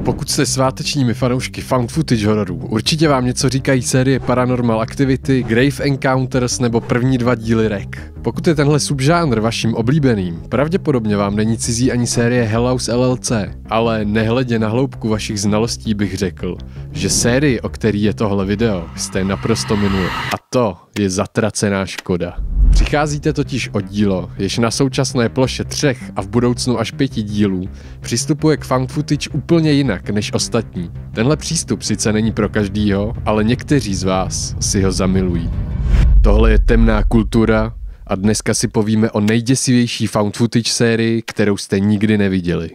Pokud jste svátečními fanoušky found footage hororů, určitě vám něco říkají série Paranormal Activity, Grave Encounters nebo první 2 díly REC. Pokud je tenhle subžánr vaším oblíbeným, pravděpodobně vám není cizí ani série Hell House LLC, ale nehledě na hloubku vašich znalostí bych řekl, že sérii, o který je tohle video, jste naprosto minuli. A to je zatracená škoda. Přicházíte totiž o dílo, jež na současné ploše 3 a v budoucnu až 5 dílů přistupuje k found footage úplně jinak než ostatní. Tenhle přístup sice není pro každýho, ale někteří z vás si ho zamilují. Tohle je Temná kultura a dneska si povíme o nejděsivější found footage sérii, kterou jste nikdy neviděli.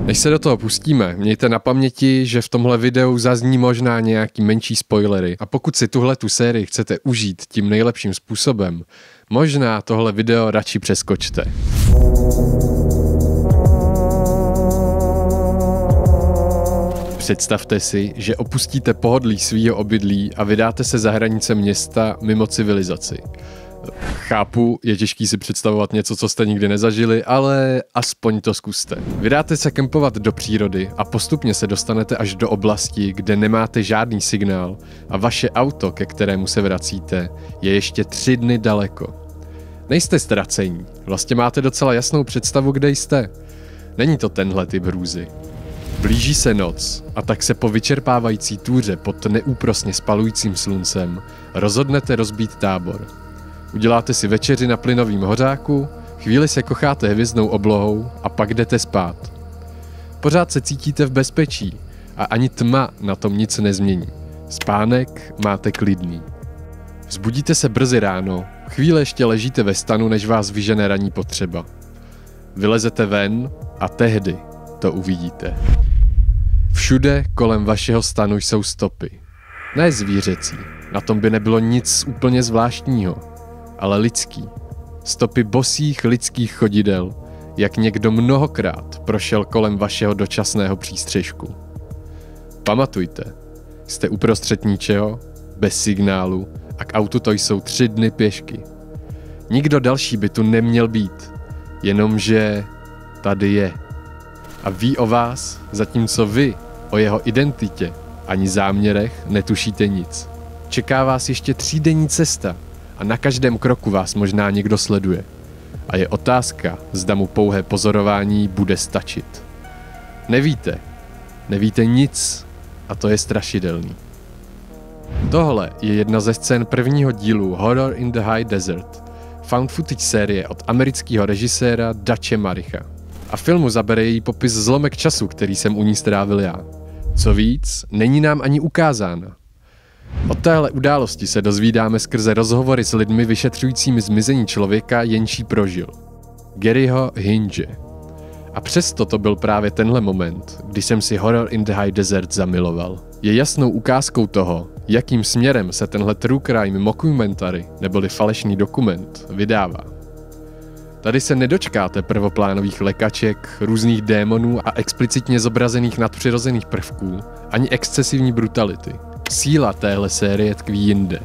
Než se do toho pustíme, mějte na paměti, že v tomhle videu zazní možná nějaký menší spoilery a pokud si tuhletu sérii chcete užít tím nejlepším způsobem, možná tohle video radši přeskočte. Představte si, že opustíte pohodlí svýho obydlí a vydáte se za hranice města mimo civilizaci. Chápu, je těžký si představovat něco, co jste nikdy nezažili, ale aspoň to zkuste. Vydáte se kempovat do přírody a postupně se dostanete až do oblasti, kde nemáte žádný signál a vaše auto, ke kterému se vracíte, je ještě 3 dny daleko. Nejste ztracení, vlastně máte docela jasnou představu, kde jste. Není to tenhle typ hrůzy. Blíží se noc a tak se po vyčerpávající túře pod neúprosně spalujícím sluncem rozhodnete rozbít tábor. Uděláte si večeři na plynovém hořáku, chvíli se kocháte hvězdnou oblohou a pak jdete spát. Pořád se cítíte v bezpečí a ani tma na tom nic nezmění. Spánek máte klidný. Vzbudíte se brzy ráno, chvíli ještě ležíte ve stanu, než vás vyžene ranní potřeba. Vylezete ven a tehdy to uvidíte. Všude kolem vašeho stanu jsou stopy. Ne zvířecí, na tom by nebylo nic úplně zvláštního, ale lidský. Stopy bosých lidských chodidel, jak někdo mnohokrát prošel kolem vašeho dočasného přístřešku. Pamatujte, jste uprostřed ničeho, bez signálu a k autu to jsou 3 dny pěšky. Nikdo další by tu neměl být, jenomže tady je. A ví o vás, zatímco vy o jeho identitě ani záměrech netušíte nic. Čeká vás ještě 3denní cesta a na každém kroku vás možná někdo sleduje. A je otázka, zda mu pouhé pozorování bude stačit. Nevíte nic a to je strašidelný. Tohle je jedna ze scén prvního dílu Horror in the High Desert, found footage série od amerického režiséra Dače Maricha. A filmu zabere její popis zlomek času, který jsem u ní strávil já. Co víc, není nám ani ukázána. O téhle události se dozvídáme skrze rozhovory s lidmi vyšetřujícími zmizení člověka, jenž ji prožil. Garyho Hinge. A přesto to byl právě tenhle moment, kdy jsem si Horror in the High Desert zamiloval. Je jasnou ukázkou toho, jakým směrem se tenhle true crime mockumentary, neboli falešný dokument, vydává. Tady se nedočkáte prvoplánových lekaček, různých démonů a explicitně zobrazených nadpřirozených prvků, ani excesivní brutality. Síla téhle série tkví jinde.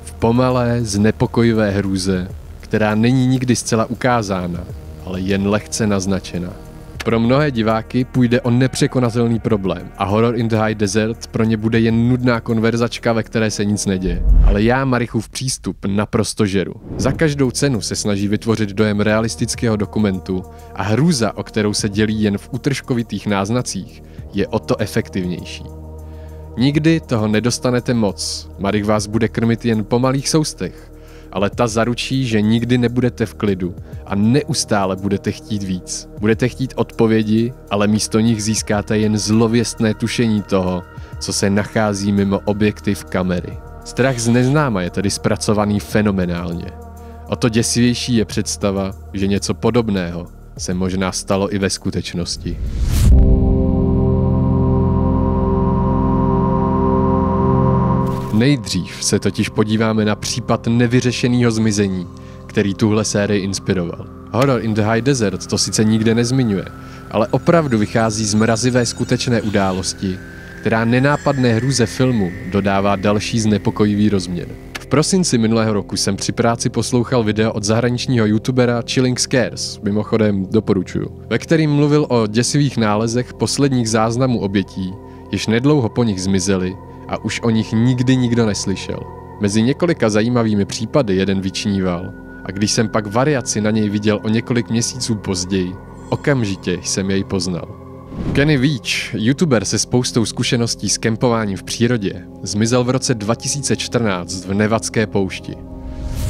V pomalé, znepokojivé hrůze, která není nikdy zcela ukázána, ale jen lehce naznačena. Pro mnohé diváky půjde o nepřekonatelný problém a Horror in the High Desert pro ně bude jen nudná konverzačka, ve které se nic neděje. Ale já Marichův přístup naprosto žeru. Za každou cenu se snaží vytvořit dojem realistického dokumentu a hrůza, o kterou se dělí jen v útržkovitých náznacích, je o to efektivnější. Nikdy toho nedostanete moc, Marich vás bude krmit jen po malých soustech, ale ta zaručí, že nikdy nebudete v klidu a neustále budete chtít víc. Budete chtít odpovědi, ale místo nich získáte jen zlověstné tušení toho, co se nachází mimo objektiv kamery. Strach z neznáma je tedy zpracovaný fenomenálně. O to děsivější je představa, že něco podobného se možná stalo i ve skutečnosti. Nejdřív se totiž podíváme na případ nevyřešeného zmizení, který tuhle sérii inspiroval. Horror in the High Desert to sice nikde nezmiňuje, ale opravdu vychází z mrazivé skutečné události, která nenápadné hrůze filmu dodává další znepokojivý rozměr. V V prosinci minulého roku jsem při práci poslouchal video od zahraničního youtubera Chilling Scares, mimochodem doporučuju, ve kterým mluvil o děsivých nálezech posledních záznamů obětí, jež nedlouho po nich zmizely a už o nich nikdy nikdo neslyšel. Mezi několika zajímavými případy jeden vyčníval a když jsem pak variaci na něj viděl o několik měsíců později, okamžitě jsem jej poznal. Kenny Veach, youtuber se spoustou zkušeností s kempováním v přírodě, zmizel v roce 2014 v Nevadské poušti.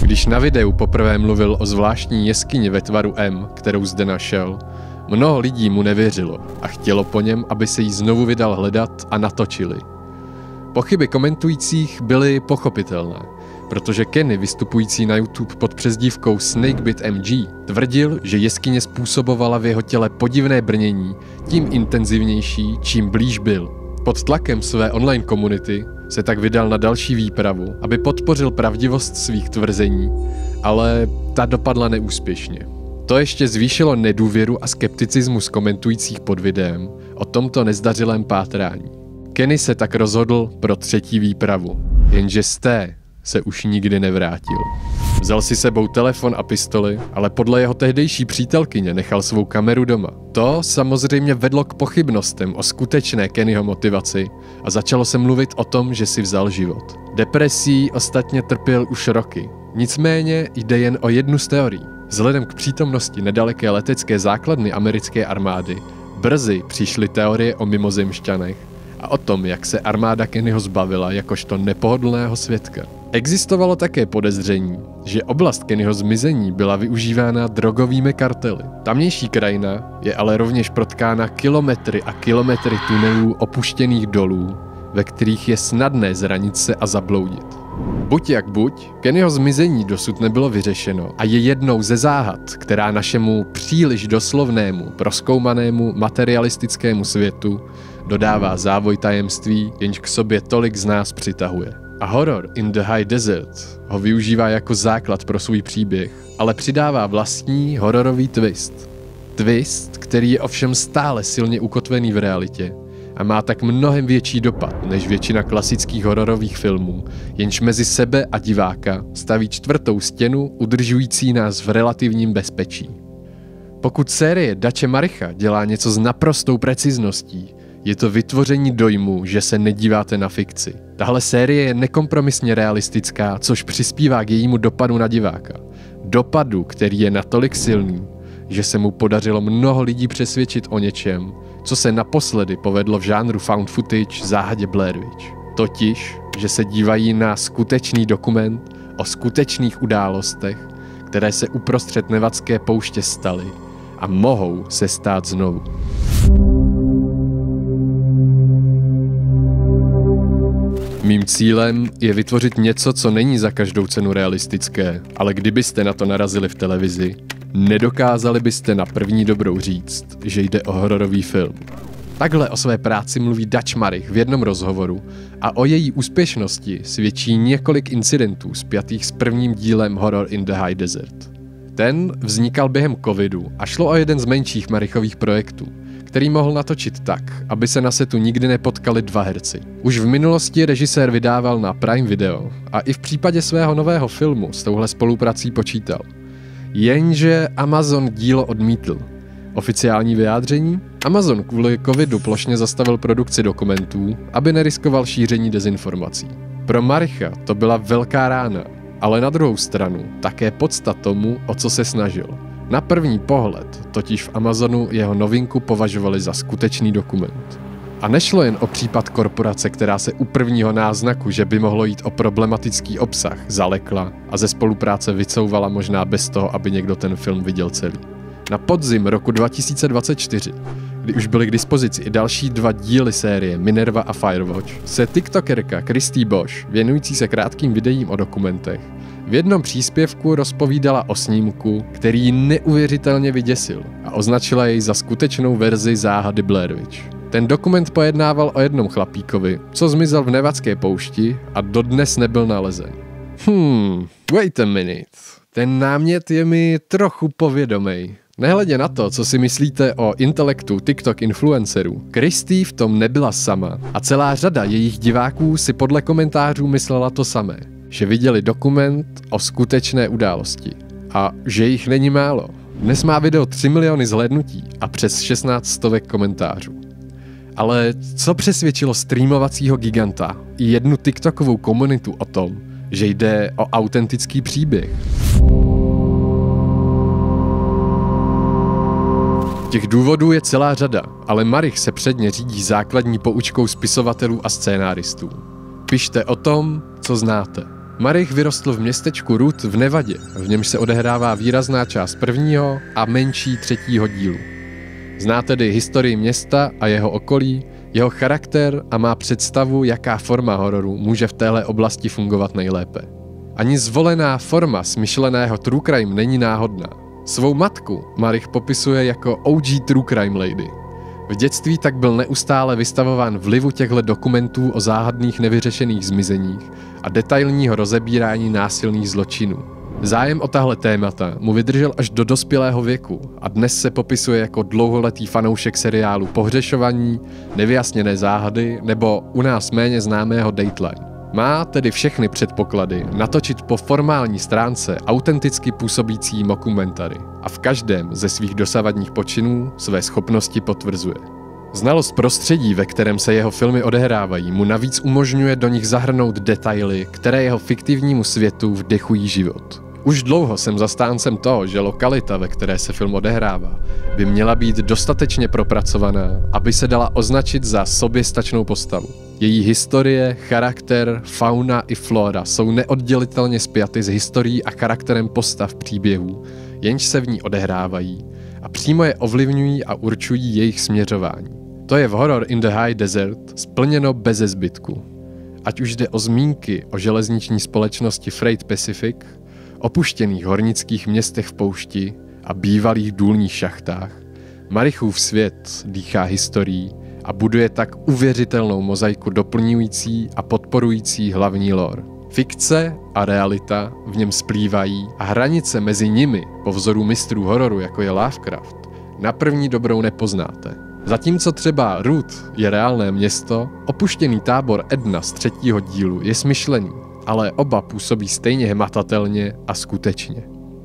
Když na videu poprvé mluvil o zvláštní jeskyni ve tvaru M, kterou zde našel, mnoho lidí mu nevěřilo a chtělo po něm, aby se jí znovu vydal hledat a natočili. Pochyby komentujících byly pochopitelné, protože Kenny, vystupující na YouTube pod přezdívkou Snakebit MG, tvrdil, že jeskyně způsobovala v jeho těle podivné brnění, tím intenzivnější, čím blíž byl. Pod tlakem své online komunity se tak vydal na další výpravu, aby podpořil pravdivost svých tvrzení, ale ta dopadla neúspěšně. To ještě zvýšilo nedůvěru a skepticismus komentujících pod videem o tomto nezdařilém pátrání. Kenny se tak rozhodl pro třetí výpravu, jenže z té se už nikdy nevrátil. Vzal si sebou telefon a pistoli, ale podle jeho tehdejší přítelkyně nechal svou kameru doma. To samozřejmě vedlo k pochybnostem o skutečné Kennyho motivaci a začalo se mluvit o tom, že si vzal život. Depresí ostatně trpěl už roky. Nicméně jde jen o jednu z teorií. Vzhledem k přítomnosti nedaleké letecké základny americké armády brzy přišly teorie o mimozemšťanech a o tom, jak se armáda Kennyho zbavila jakožto nepohodlného svědka. Existovalo také podezření, že oblast Kennyho zmizení byla využívána drogovými kartely. Tamnější krajina je ale rovněž protkána kilometry a kilometry tunelů opuštěných dolů, ve kterých je snadné zranit se a zabloudit. Buď jak buď, Kennyho zmizení dosud nebylo vyřešeno a je jednou ze záhad, která našemu příliš doslovnému, prozkoumanému materialistickému světu dodává závoj tajemství, jenž k sobě tolik z nás přitahuje. A Horror in the High Desert ho využívá jako základ pro svůj příběh, ale přidává vlastní hororový twist. Twist, který je ovšem stále silně ukotvený v realitě a má tak mnohem větší dopad než většina klasických hororových filmů, jenž mezi sebe a diváka staví čtvrtou stěnu udržující nás v relativním bezpečí. Pokud série Dače Maricha dělá něco s naprostou precizností, je to vytvoření dojmu, že se nedíváte na fikci. Tahle série je nekompromisně realistická, což přispívá k jejímu dopadu na diváka. Dopadu, který je natolik silný, že se mu podařilo mnoho lidí přesvědčit o něčem, co se naposledy povedlo v žánru found footage záhadě Blair Witch. Totiž, že se dívají na skutečný dokument o skutečných událostech, které se uprostřed Nevadské pouště staly a mohou se stát znovu. Mým cílem je vytvořit něco, co není za každou cenu realistické, ale kdybyste na to narazili v televizi, nedokázali byste na první dobrou říct, že jde o hororový film. Takhle o své práci mluví Dač Marich v jednom rozhovoru a o její úspěšnosti svědčí několik incidentů spjatých s prvním dílem Horror in the High Desert. Ten vznikal během covidu a šlo o jeden z menších Marichových projektů, který mohl natočit tak, aby se na setu nikdy nepotkali dva herci. Už v minulosti režisér vydával na Prime Video a i v případě svého nového filmu s touhle spoluprací počítal. Jenže Amazon dílo odmítl. Oficiální vyjádření? Amazon kvůli covidu plošně zastavil produkci dokumentů, aby neriskoval šíření dezinformací. Pro Maricha to byla velká rána, ale na druhou stranu také podsta tomu, o co se snažil. Na první pohled totiž v Amazonu jeho novinku považovali za skutečný dokument. A nešlo jen o případ korporace, která se u prvního náznaku, že by mohlo jít o problematický obsah, zalekla a ze spolupráce vycouvala možná bez toho, aby někdo ten film viděl celý. Na podzim roku 2024, kdy už byly k dispozici i další dva díly série Minerva a Firewatch, se tiktokerka Christy Bosch, věnující se krátkým videím o dokumentech, v jednom příspěvku rozpovídala o snímku, který ji neuvěřitelně vyděsil a označila jej za skutečnou verzi záhady Blair Witch. Ten dokument pojednával o jednom chlapíkovi, co zmizel v Nevadské poušti a dodnes nebyl nalezen. Wait a minute. Ten námět je mi trochu povědomej. Nehledě na to, co si myslíte o intelektu TikTok influencerů, Christy v tom nebyla sama a celá řada jejich diváků si podle komentářů myslela to samé. že viděli dokument o skutečné události a že jich není málo. Dnes má video 3 miliony zhlédnutí a přes 16 stovek komentářů. Ale co přesvědčilo streamovacího giganta i jednu TikTokovou komunitu o tom, že jde o autentický příběh? Těch důvodů je celá řada, ale Marich se předně řídí základní poučkou spisovatelů a scénáristů. Pište o tom, co znáte. Marich vyrostl v městečku Root v Nevadě, v němž se odehrává výrazná část prvního a menší třetího dílu. Zná tedy historii města a jeho okolí, jeho charakter a má představu, jaká forma hororu může v téhle oblasti fungovat nejlépe. Ani zvolená forma smyšleného true crime není náhodná. Svou matku Marich popisuje jako OG true crime lady. V dětství tak byl neustále vystavován vlivu těchto dokumentů o záhadných nevyřešených zmizeních a detailního rozebírání násilných zločinů. Zájem o tahle témata mu vydržel až do dospělého věku a dnes se popisuje jako dlouholetý fanoušek seriálu Pohřešovaní, Nevyjasněné záhady nebo u nás méně známého Dateline. Má tedy všechny předpoklady natočit po formální stránce autenticky působící mockumentary a v každém ze svých dosavadních počinů své schopnosti potvrzuje. Znalost prostředí, ve kterém se jeho filmy odehrávají, mu navíc umožňuje do nich zahrnout detaily, které jeho fiktivnímu světu vdechují život. Už dlouho jsem zastáncem toho, že lokalita, ve které se film odehrává, by měla být dostatečně propracovaná, aby se dala označit za soběstačnou postavu. Její historie, charakter, fauna i flora jsou neoddělitelně spjaty s historií a charakterem postav příběhů, jenž se v ní odehrávají, a přímo je ovlivňují a určují jejich směřování. To je v Horror in the High Desert splněno beze zbytku. Ať už jde o zmínky o železniční společnosti Freight Pacific, opuštěných hornických městech v poušti a bývalých důlních šachtách, Marichův svět dýchá historií a buduje tak uvěřitelnou mozaiku doplňující a podporující hlavní lore. Fikce a realita v něm splývají a hranice mezi nimi, po vzoru mistrů hororu, jako je Lovecraft, na první dobrou nepoznáte. Zatímco třeba Root je reálné město, opuštěný tábor Edna z třetího dílu je smyšlený, ale oba působí stejně hmatatelně a skutečně.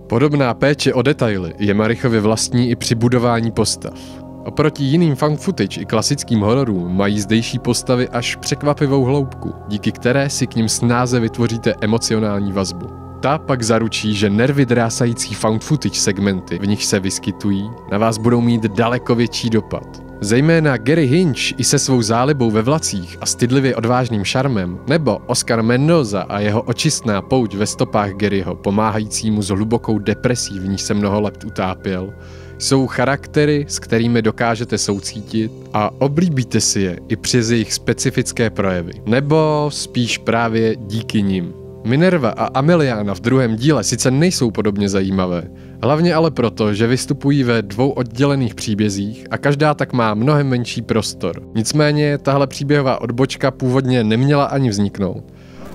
Podobná péče o detaily je Marichovi vlastní i při budování postav. Oproti jiným found footage i klasickým hororům mají zdejší postavy až překvapivou hloubku, díky které si k nim snáze vytvoříte emocionální vazbu. Ta pak zaručí, že nervy drásající found footage segmenty, v nich se vyskytují, na vás budou mít daleko větší dopad. Zejména Gary Hinch i se svou zálibou ve vlacích a stydlivě odvážným šarmem, nebo Oscar Mendoza a jeho očistná pouť ve stopách Garyho, pomáhajícímu s hlubokou depresí, v níž se mnoho let utápěl, jsou charaktery, s kterými dokážete soucítit a oblíbíte si je i přes jejich specifické projevy. Nebo spíš právě díky nim. Minerva a Ameliana v druhém díle sice nejsou podobně zajímavé, hlavně ale proto, že vystupují ve dvou oddělených příbězích a každá tak má mnohem menší prostor. Nicméně tahle příběhová odbočka původně neměla ani vzniknout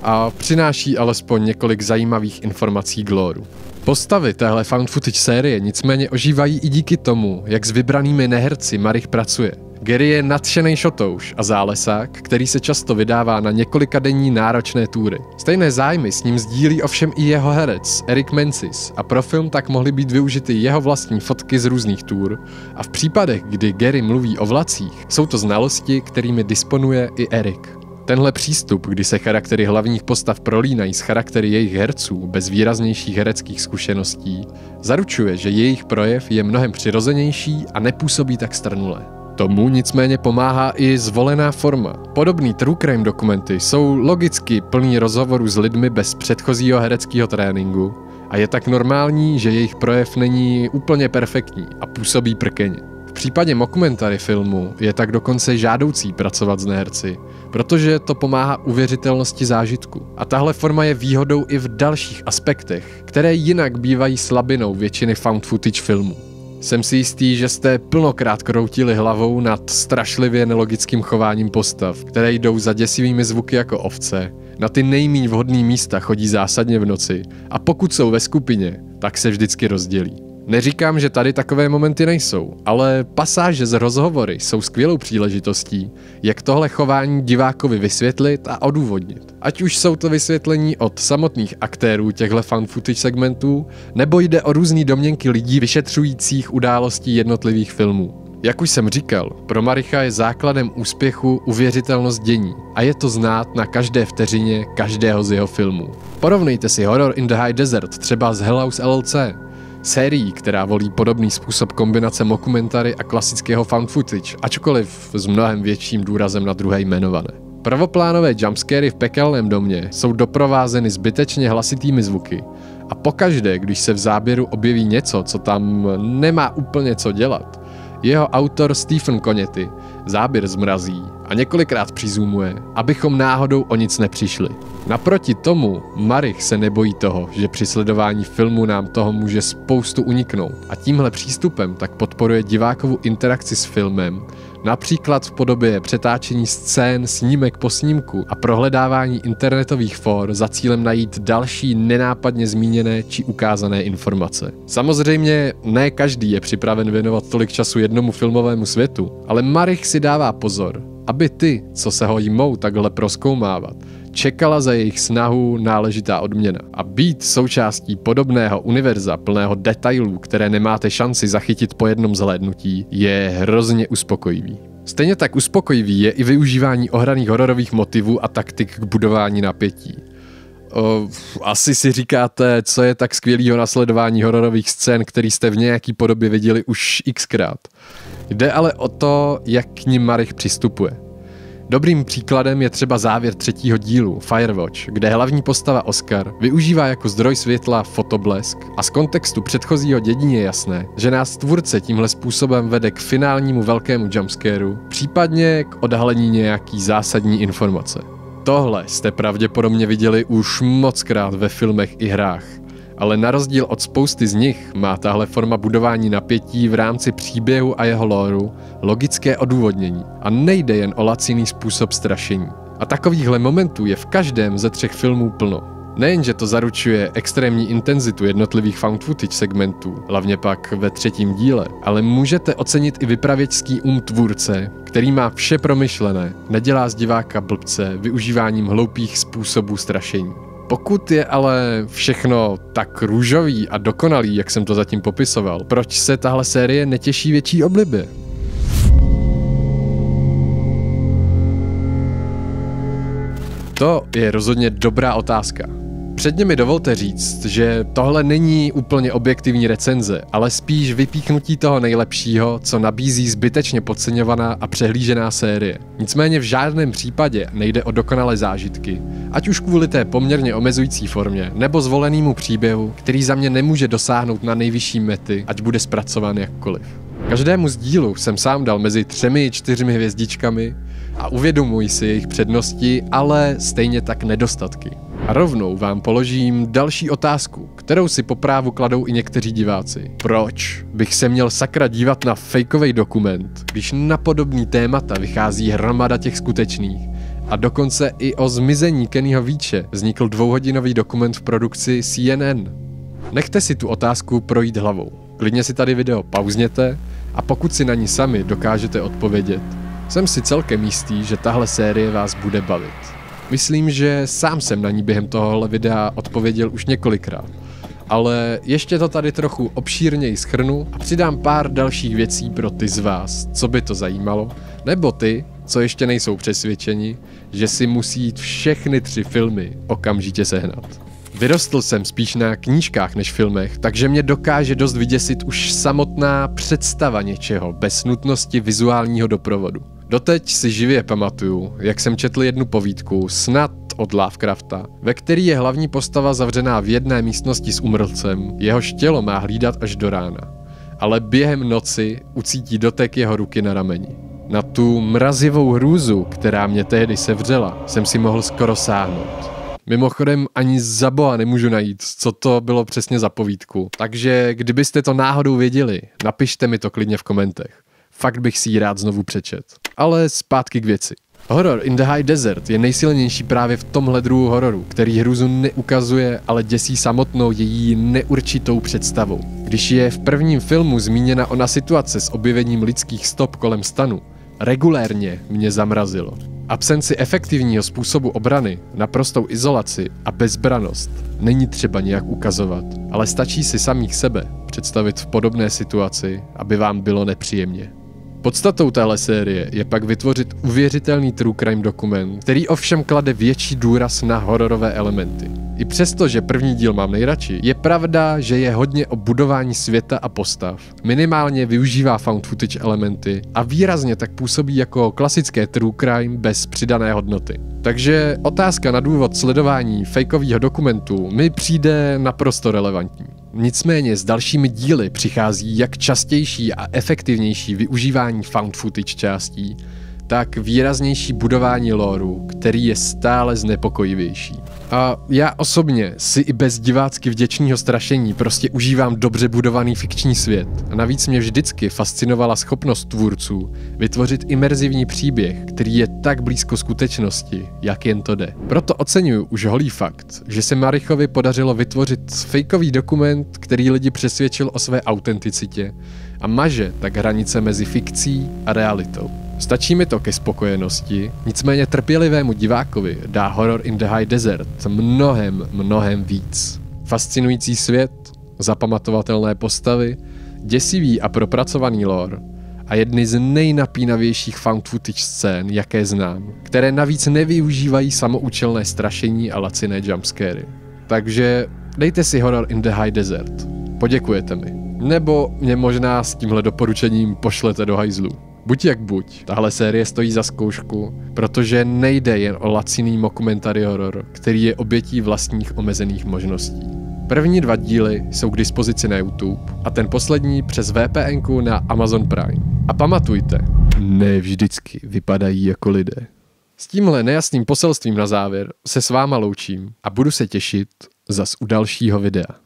a přináší alespoň několik zajímavých informací k lóru. Postavy téhle found footage série nicméně ožívají i díky tomu, jak s vybranými neherci Marich pracuje. Gary je nadšený šotouš a zálesák, který se často vydává na několikadenní náročné túry. Stejné zájmy s ním sdílí ovšem i jeho herec Eric Menzies a pro film tak mohly být využity jeho vlastní fotky z různých túr a v případech, kdy Gary mluví o vlacích, jsou to znalosti, kterými disponuje i Eric. Tenhle přístup, kdy se charaktery hlavních postav prolínají s charaktery jejich herců bez výraznějších hereckých zkušeností, zaručuje, že jejich projev je mnohem přirozenější a nepůsobí tak strnule. Tomu nicméně pomáhá i zvolená forma. Podobný true crime dokumenty jsou logicky plný rozhovorů s lidmi bez předchozího hereckého tréninku a je tak normální, že jejich projev není úplně perfektní a působí prkeně. V případě mockumentary filmu je tak dokonce žádoucí pracovat s neherci, protože to pomáhá uvěřitelnosti zážitku. A tahle forma je výhodou i v dalších aspektech, které jinak bývají slabinou většiny found footage filmů. Jsem si jistý, že jste plnokrát kroutili hlavou nad strašlivě nelogickým chováním postav, které jdou za děsivými zvuky jako ovce, na ty nejméně vhodný místa chodí zásadně v noci a pokud jsou ve skupině, tak se vždycky rozdělí. Neříkám, že tady takové momenty nejsou, ale pasáže z rozhovory jsou skvělou příležitostí, jak tohle chování divákovi vysvětlit a odůvodnit. Ať už jsou to vysvětlení od samotných aktérů těchto found footage segmentů, nebo jde o různý domněnky lidí vyšetřujících událostí jednotlivých filmů. Jak už jsem říkal, pro Maricha je základem úspěchu uvěřitelnost dění a je to znát na každé vteřině každého z jeho filmů. Porovnejte si Horror in the High Desert třeba s Hell House LLC, sérií, která volí podobný způsob kombinace mockumentary a klasického found footage, ačkoliv s mnohem větším důrazem na druhé jmenované. Prvoplánové jumpscary v pekelném domě jsou doprovázeny zbytečně hlasitými zvuky a pokaždé, když se v záběru objeví něco, co tam nemá úplně co dělat, jeho autor Stephen Koněty záběr zmrazí a několikrát přizumuje, abychom náhodou o nic nepřišli. Naproti tomu Marich se nebojí toho, že při sledování filmu nám toho může spoustu uniknout a tímhle přístupem tak podporuje divákovu interakci s filmem, například v podobě přetáčení scén snímek po snímku a prohledávání internetových for za cílem najít další nenápadně zmíněné či ukázané informace. Samozřejmě ne každý je připraven věnovat tolik času jednomu filmovému světu, ale Marich si dává pozor, aby ty, co se ho jímou takhle prozkoumávat, čekala za jejich snahu náležitá odměna. A být součástí podobného univerza plného detailů, které nemáte šanci zachytit po jednom zhlédnutí, je hrozně uspokojivý. Stejně tak uspokojivý je i využívání ohraných hororových motivů a taktik k budování napětí. Asi si říkáte, co je tak skvělýho na sledování hororových scén, který jste v nějaký podobě viděli už xkrát. Jde ale o to, jak k nim Marich přistupuje. Dobrým příkladem je třeba závěr 3. dílu Firewatch, kde hlavní postava Oscar využívá jako zdroj světla fotoblesk a z kontextu předchozího dění je jasné, že nás tvůrce tímhle způsobem vede k finálnímu velkému jumpscareu, případně k odhalení nějaký zásadní informace. Tohle jste pravděpodobně viděli už mockrát ve filmech i hrách, ale na rozdíl od spousty z nich má tahle forma budování napětí v rámci příběhu a jeho lóru logické odůvodnění a nejde jen o laciný způsob strašení. A takovýchhle momentů je v každém ze 3 filmů plno. Nejenže to zaručuje extrémní intenzitu jednotlivých found footage segmentů, hlavně pak ve 3. díle, ale můžete ocenit i vypravěčský tvůrce, který má vše promyšlené, nedělá z diváka blbce využíváním hloupých způsobů strašení. Pokud je ale všechno tak růžový a dokonalý, jak jsem to zatím popisoval, proč se tahle série netěší větší oblibě? To je rozhodně dobrá otázka. Předně mi dovolte říct, že tohle není úplně objektivní recenze, ale spíš vypíchnutí toho nejlepšího, co nabízí zbytečně podceňovaná a přehlížená série. Nicméně v žádném případě nejde o dokonalé zážitky, ať už kvůli té poměrně omezující formě, nebo zvolenému příběhu, který za mě nemůže dosáhnout na nejvyšší mety, ať bude zpracován jakkoliv. Každému z dílů jsem sám dal mezi 3-4 hvězdičkami a uvědomuji si jejich přednosti, ale stejně tak nedostatky. A rovnou vám položím další otázku, kterou si po právu kladou i někteří diváci. Proč bych se měl sakra dívat na fejkovej dokument, když na podobný témata vychází hromada těch skutečných? A dokonce i o zmizení Kennyho Veache vznikl 2hodinový dokument v produkci CNN. Nechte si tu otázku projít hlavou. Klidně si tady video pauzněte a pokud si na ní sami dokážete odpovědět, jsem si celkem jistý, že tahle série vás bude bavit. Myslím, že sám jsem na ní během tohohle videa odpověděl už několikrát, ale ještě to tady trochu obšírněji shrnu a přidám pár dalších věcí pro ty z vás, co by to zajímalo, nebo ty, co ještě nejsou přesvědčeni, že si musí jít všechny 3 filmy okamžitě sehnat. Vyrostl jsem spíš na knížkách než filmech, takže mě dokáže dost vyděsit už samotná představa něčeho bez nutnosti vizuálního doprovodu. Doteď si živě pamatuju, jak jsem četl jednu povídku, snad od Lovecrafta, ve který je hlavní postava zavřená v jedné místnosti s umrlcem, jehož tělo má hlídat až do rána. Ale během noci ucítí dotek jeho ruky na rameni. Na tu mrazivou hrůzu, která mě tehdy sevřela, jsem si mohl skoro sáhnout. Mimochodem ani za boha nemůžu najít, co to bylo přesně za povídku, takže kdybyste to náhodou věděli, napište mi to klidně v komentech. Fakt bych si ji rád znovu přečet. Ale zpátky k věci. Horror in the High Desert je nejsilnější právě v tomhle druhu hororu, který hrůzu neukazuje, ale děsí samotnou její neurčitou představou. Když je v prvním filmu zmíněna ona situace s objevením lidských stop kolem stanu, regulérně mě zamrazilo. Absenci efektivního způsobu obrany, naprostou izolaci a bezbranost není třeba nějak ukazovat, ale stačí si samých sebe představit v podobné situaci, aby vám bylo nepříjemně. Podstatou téhle série je pak vytvořit uvěřitelný true crime dokument, který ovšem klade větší důraz na hororové elementy. I přesto, že první díl mám nejradši, je pravda, že je hodně o budování světa a postav. Minimálně využívá found footage elementy a výrazně tak působí jako klasické true crime bez přidané hodnoty. Takže otázka na důvod sledování fejkového dokumentu mi přijde naprosto relevantní. Nicméně s dalšími díly přichází jak častější a efektivnější využívání found footage částí, tak výraznější budování lóru, který je stále znepokojivější. A já osobně si i bez divácky vděčného strašení prostě užívám dobře budovaný fikční svět. A navíc mě vždycky fascinovala schopnost tvůrců vytvořit imerzivní příběh, který je tak blízko skutečnosti, jak jen to jde. Proto oceňuji už holý fakt, že se Marichovi podařilo vytvořit fejkový dokument, který lidi přesvědčil o své autenticitě a maže tak hranice mezi fikcí a realitou. Stačí mi to ke spokojenosti, nicméně trpělivému divákovi dá Horror in the High Desert mnohem víc. Fascinující svět, zapamatovatelné postavy, děsivý a propracovaný lore a jedny z nejnapínavějších found footage scén, jaké znám, které navíc nevyužívají samoučelné strašení a laciné jumpscary. Takže dejte si Horror in the High Desert. Poděkujete mi. Nebo mě možná s tímhle doporučením pošlete do hajzlu. Buď jak buď, tahle série stojí za zkoušku, protože nejde jen o laciný mockumentary horor, který je obětí vlastních omezených možností. První 2 díly jsou k dispozici na YouTube a ten poslední přes VPNku na Amazon Prime. A pamatujte, ne vždycky vypadají jako lidé. S tímhle nejasným poselstvím na závěr se s váma loučím a budu se těšit zas u dalšího videa.